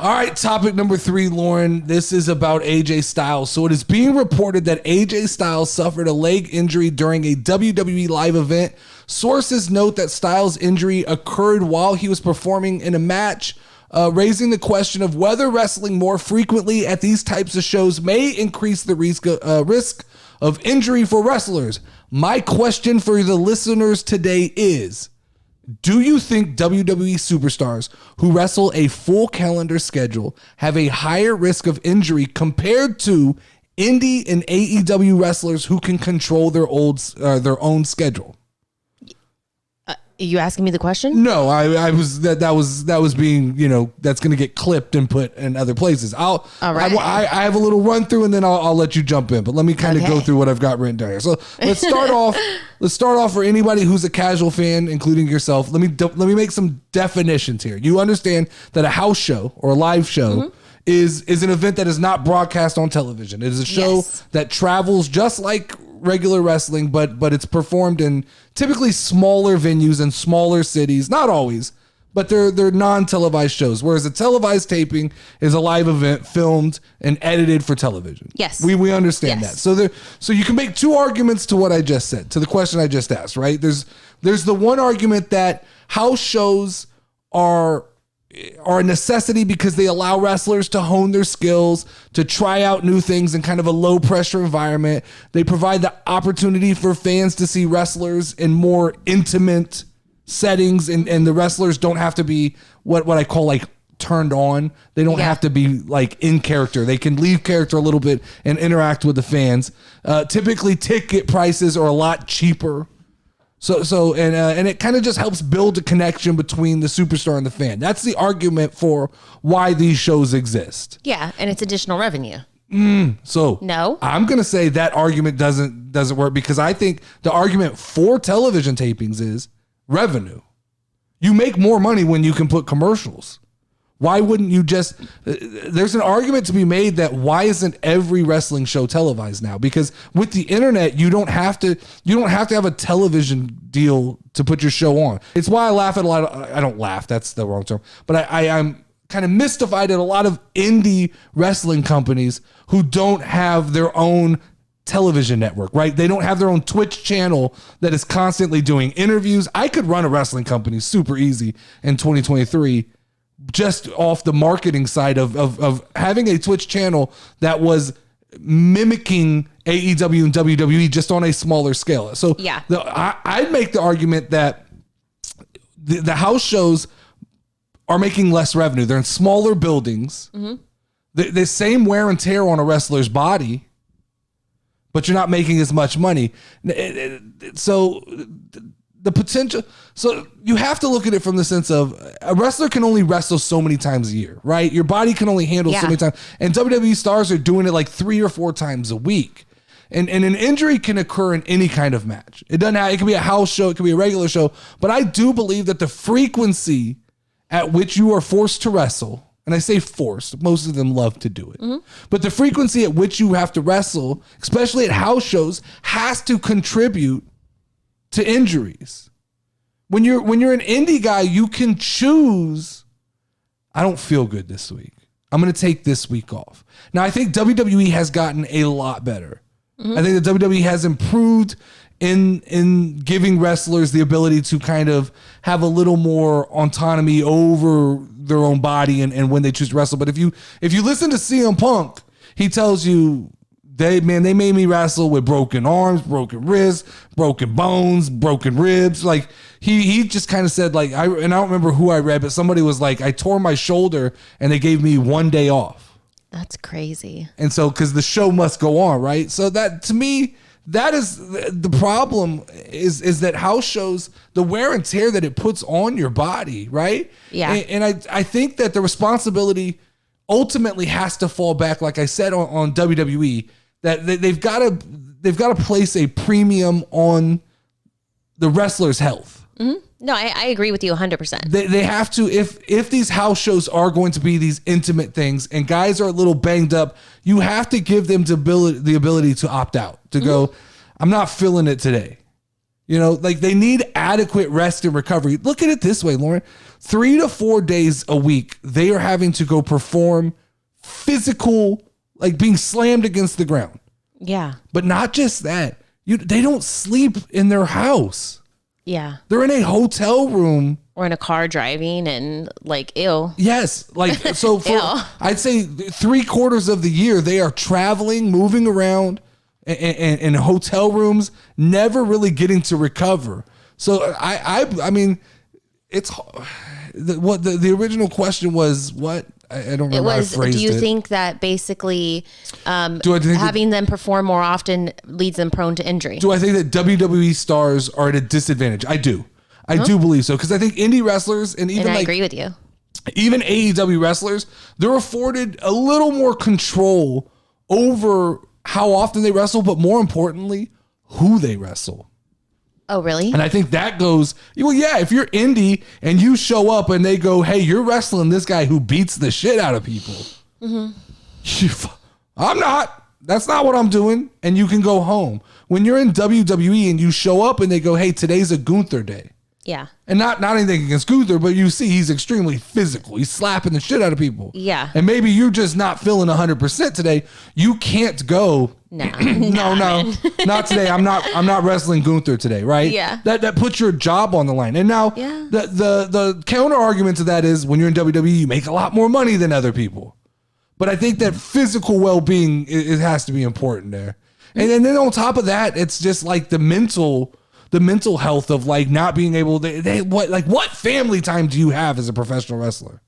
All right, topic number 3, Lauren. This is about AJ Styles. So it is being reported that AJ Styles suffered a leg injury during a WWE live event. Sources note that Styles' injury occurred while he was performing in a match, raising the question of whether wrestling more frequently at these types of shows may increase the risk of injury for wrestlers. My question for the listeners today is, do you think WWE superstars who wrestle a full calendar schedule have a higher risk of injury compared to indie and AEW wrestlers who can control their own schedule? Are you asking me the question? No, I was that was being, that's going to get clipped and put in other places. All right. I have a little run through and then I'll let you jump in, but let me kind of go through what I've got written down here. So let's start off. Let's start off for anybody who's a casual fan, including yourself. Let me make some definitions here. You understand that a house show or a live show is an event that is not broadcast on television. It is a show that travels just like regular wrestling, but it's performed in typically smaller venues and smaller cities. Not always, but they're non-televised shows. Whereas a televised taping is a live event filmed and edited for television. Yes, we understand that. So you can make two arguments to what I just said, to the question I just asked. Right? There's the one argument that house shows are a necessity because they allow wrestlers to hone their skills, to try out new things in kind of a low pressure environment. They provide the opportunity for fans to see wrestlers in more intimate settings, and the wrestlers don't have to be what I call like turned on. They don't have to be like in character. They can leave character a little bit and interact with the fans. Typically ticket prices are a lot cheaper. So it kind of just helps build a connection between the superstar and the fan. That's the argument for why these shows exist. Yeah, and it's additional revenue. So no, I'm going to say that argument doesn't work, because I think the argument for television tapings is revenue. You make more money when you can put commercials. Why wouldn't you just, there's an argument to be made that why isn't every wrestling show televised now? Because with the internet, you don't have to have a television deal to put your show on. It's why I laugh at a lot of, I don't laugh, that's the wrong term, but I'm kind of mystified at a lot of indie wrestling companies who don't have their own television network, right? They don't have their own Twitch channel that is constantly doing interviews. I could run a wrestling company super easy in 2023 just off the marketing side of having a Twitch channel that was mimicking AEW and WWE just on a smaller scale. So yeah, I'd make the argument that the house shows are making less revenue. They're in smaller buildings. Mm-hmm. The same wear and tear on a wrestler's body, but you're not making as much money. So the potential, so you have to look at it from the sense of a wrestler can only wrestle so many times a year, right? Your body can only handle so many times. And WWE stars are doing it like 3 or 4 times a week. And an injury can occur in any kind of match. It doesn't have, it can be a house show, it can be a regular show, but I do believe that the frequency at which you are forced to wrestle, and I say forced, most of them love to do it, but the frequency at which you have to wrestle, especially at house shows, has to contribute to injuries. When you're an indie guy, you can choose, I don't feel good this week, I'm going to take this week off. Now, I think WWE has gotten a lot better. I think the WWE has improved in giving wrestlers the ability to kind of have a little more autonomy over their own body and when they choose to wrestle. But if you listen to CM Punk, he tells you, they made me wrestle with broken arms, broken wrists, broken bones, broken ribs. Like he just kind of said, like, I don't remember who I read, but somebody was like, I tore my shoulder and they gave me 1 day off. That's crazy. And so, because the show must go on, right? So that, to me, that is the problem, is that house shows, the wear and tear that it puts on your body, right? Yeah. And I think that the responsibility ultimately has to fall back, like I said, on WWE, that they've got to place a premium on the wrestler's health. Mm-hmm. No, I agree with you 100%. They have to, if these house shows are going to be these intimate things and guys are a little banged up, you have to give them the ability to opt out, to go, I'm not feeling it today. You know, like they need adequate rest and recovery. Look at it this way, Lauren. 3 to 4 days a week, they are having to go perform physical, like being slammed against the ground. Yeah. But not just that. They don't sleep in their house. Yeah. They're in a hotel room. Or in a car driving and like, ew. Yes. Like, so for, I'd say 3/4 of the year, they are traveling, moving around in hotel rooms, never really getting to recover. So I mean, it's what the original question was, what? I don't remember how I phrased it. Do you think that basically think having them perform more often leads them prone to injury? Do I think that WWE stars are at a disadvantage? I do. I do believe so, because I think indie wrestlers and even I agree with you. Even AEW wrestlers, they're afforded a little more control over how often they wrestle, but more importantly, who they wrestle. Oh, really? And I think that goes, well, yeah, if you're indie and you show up and they go, hey, you're wrestling this guy who beats the shit out of people. Mm-hmm. I'm not. That's not what I'm doing. And you can go home. When you're in WWE and you show up and they go, hey, today's a Gunther day. Yeah. And not anything against Gunther, but you see he's extremely physical. He's slapping the shit out of people. Yeah. And maybe you're just not feeling 100% today. You can't go, no, not today. I'm not wrestling Gunther today, right? Yeah. That puts your job on the line. And now the counter argument to that is when you're in WWE, you make a lot more money than other people. But I think that physical well-being, it has to be important there. And then on top of that, it's just like the mental health of like not being able to, what family time do you have as a professional wrestler?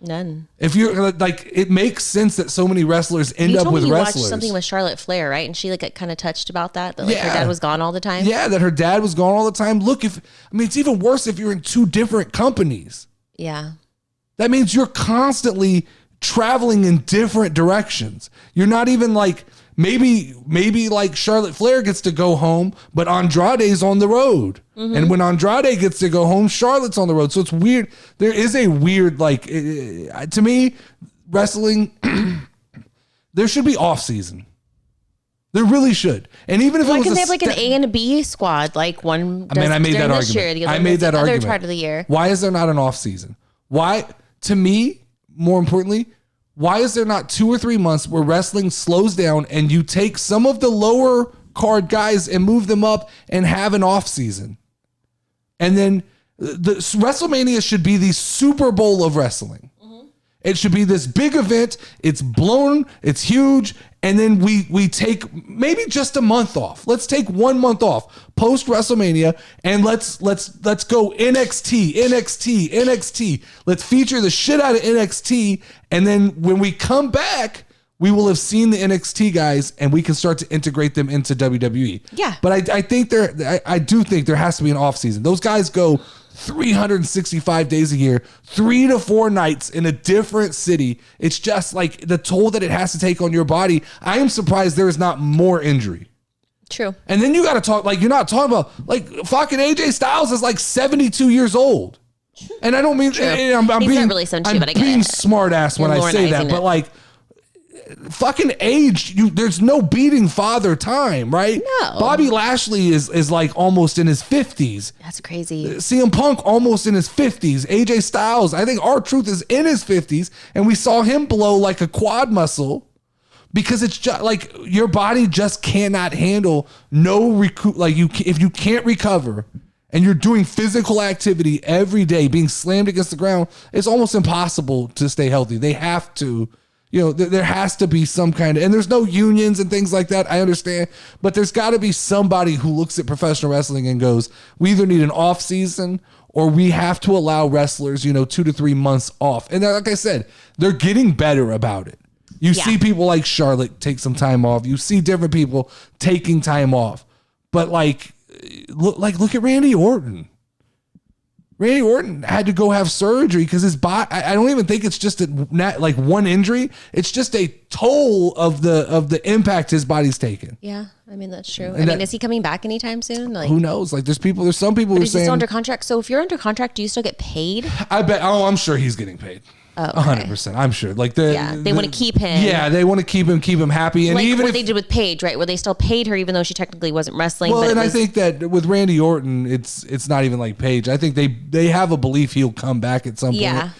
None. If you're like, it makes sense that so many wrestlers end up with wrestlers. You watched something with Charlotte Flair, right? And she like kind of touched about that like her dad was gone all the time. Yeah, that her dad was gone all the time. Look, it's even worse if you're in 2 different companies. Yeah. That means you're constantly traveling in different directions. You're not even like, maybe like Charlotte Flair gets to go home, but Andrade's on the road. Mm-hmm. And when Andrade gets to go home, Charlotte's on the road. So it's weird. There is a weird, like, to me, wrestling, there should be off season. There really should. And even if it was they have like an A and a B squad, like one does I made that argument. Year, the other I made that other argument. part of the year. Why is there not an off season? Why, to me, more importantly, why is there not 2 or 3 months where wrestling slows down and you take some of the lower card guys and move them up and have an off season? And then the WrestleMania should be the Super Bowl of wrestling. Mm-hmm. It should be this big event. It's blown. It's huge. And then we take maybe just a month off. Let's take 1 month off post WrestleMania and let's go NXT. Let's feature the shit out of NXT. And then when we come back, we will have seen the NXT guys and we can start to integrate them into WWE. Yeah. But I do think there has to be an off season. Those guys go 365 days a year, 3 to 4 nights in a different city. It's just like the toll that it has to take on your body. I am surprised there is not more injury. True. And then you got to talk, like, you're not talking about, like, fucking AJ Styles is like 72 years old. And I don't mean, I'm He's being, not really 72, but I get being it. smart ass when I say that, but like, fucking age, there's no beating father time, right? No. Bobby Lashley is like almost in his 50s. That's crazy. CM Punk almost in his 50s. AJ Styles, I think R-Truth is in his 50s, and we saw him blow like a quad muscle because it's just like your body just cannot handle if you can't recover and you're doing physical activity every day, being slammed against the ground, it's almost impossible to stay healthy. They have to. There has to be some kind of, and there's no unions and things like that. I understand, but there's got to be somebody who looks at professional wrestling and goes, we either need an off season or we have to allow wrestlers, 2 to 3 months off. And like I said, they're getting better about it. You see people like Charlotte take some time off. You see different people taking time off, but look at Randy Orton. Randy Orton had to go have surgery because his body, I don't even think it's just like one injury. It's just a toll of the impact his body's taken. Yeah, I mean, that's true. And is he coming back anytime soon? Like, who knows? Like there's some people who are saying. He's still under contract. So if you're under contract, do you still get paid? I bet. Oh, I'm sure he's getting paid. Oh, okay. 100%. I'm sure. Like they want to keep him. Yeah, they want to keep him happy. And like even what if they did with Paige, right? Where they still paid her even though she technically wasn't wrestling. well, but and I think that with Randy Orton, it's not even like Paige. I think they have a belief he'll come back at some point.